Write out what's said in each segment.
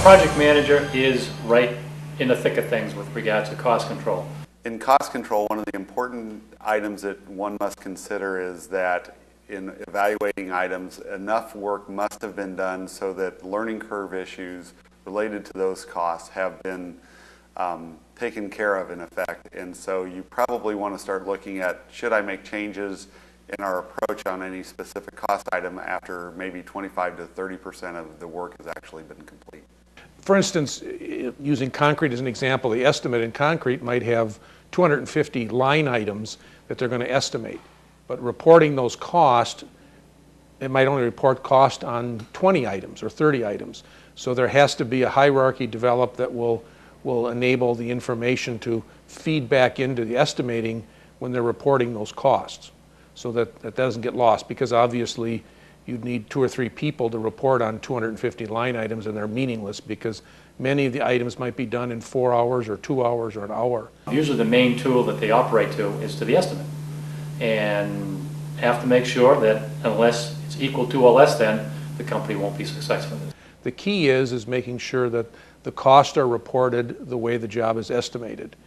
project manager is right in the thick of things with regards to cost control. In cost control, one of the important items that one must consider is that in evaluating items, enough work must have been done so that learning curve issues related to those costs have been taken care of in effect. And so you probably want to start looking at, should I make changes in our approach on any specific cost item after maybe 25 to 30% of the work has actually been complete. For instance, using concrete as an example, the estimate in concrete might have 250 line items that they're going to estimate. But reporting those costs, it might only report cost on 20 items or 30 items. So there has to be a hierarchy developed that will enable the information to feed back into the estimating when they're reporting those costs, so that that doesn't get lost, because obviously you'd need 2 or 3 people to report on 250 line items, and they're meaningless because many of the items might be done in 4 hours or 2 hours or an hour. Usually the main tool that they operate to is to the estimate, and have to make sure that unless it's equal to or less than, the company won't be successful. The key is making sure that the costs are reported the way the job is estimated.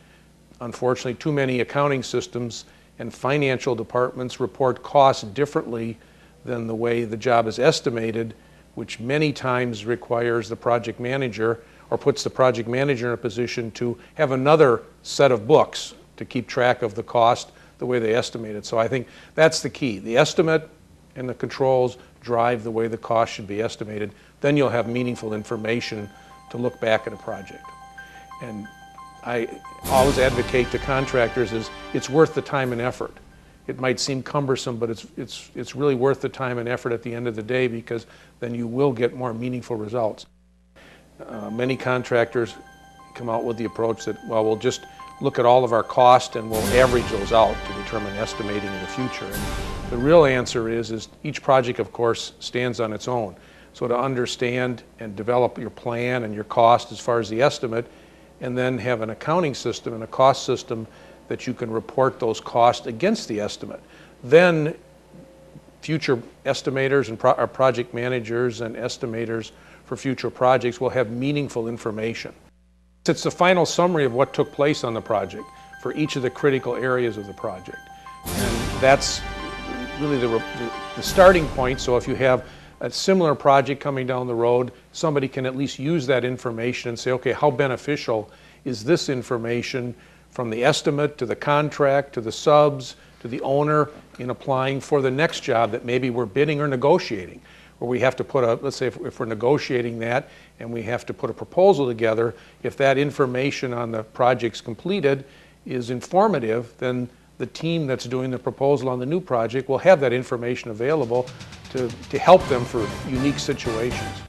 Unfortunately, too many accounting systems and financial departments report costs differently than the way the job is estimated, which many times requires the project manager, or puts the project manager in a position to have another set of books to keep track of the cost the way they estimate it. So I think that's the key. The estimate and the controls drive the way the cost should be estimated. Then you'll have meaningful information to look back at a project. And I always advocate to contractors is it's worth the time and effort. It might seem cumbersome, but it's really worth the time and effort at the end of the day, because then you will get more meaningful results. Many contractors come out with the approach that, well, we'll just look at all of our costs and we'll average those out to determine estimating in the future. And the real answer is each project, of course, stands on its own. So to understand and develop your plan and your cost as far as the estimate, and then have an accounting system and a cost system that you can report those costs against the estimate. Then future estimators and project managers and estimators for future projects will have meaningful information. It's the final summary of what took place on the project for each of the critical areas of the project. And that's really the starting point. So if you have a similar project coming down the road, somebody can at least use that information and say, okay, how beneficial is this information from the estimate to the contract to the subs to the owner in applying for the next job that maybe we're bidding or negotiating, where we have to put a, let's say if we're negotiating that and we have to put a proposal together, if that information on the project's completed is informative, then the team that's doing the proposal on the new project will have that information available to help them for unique situations.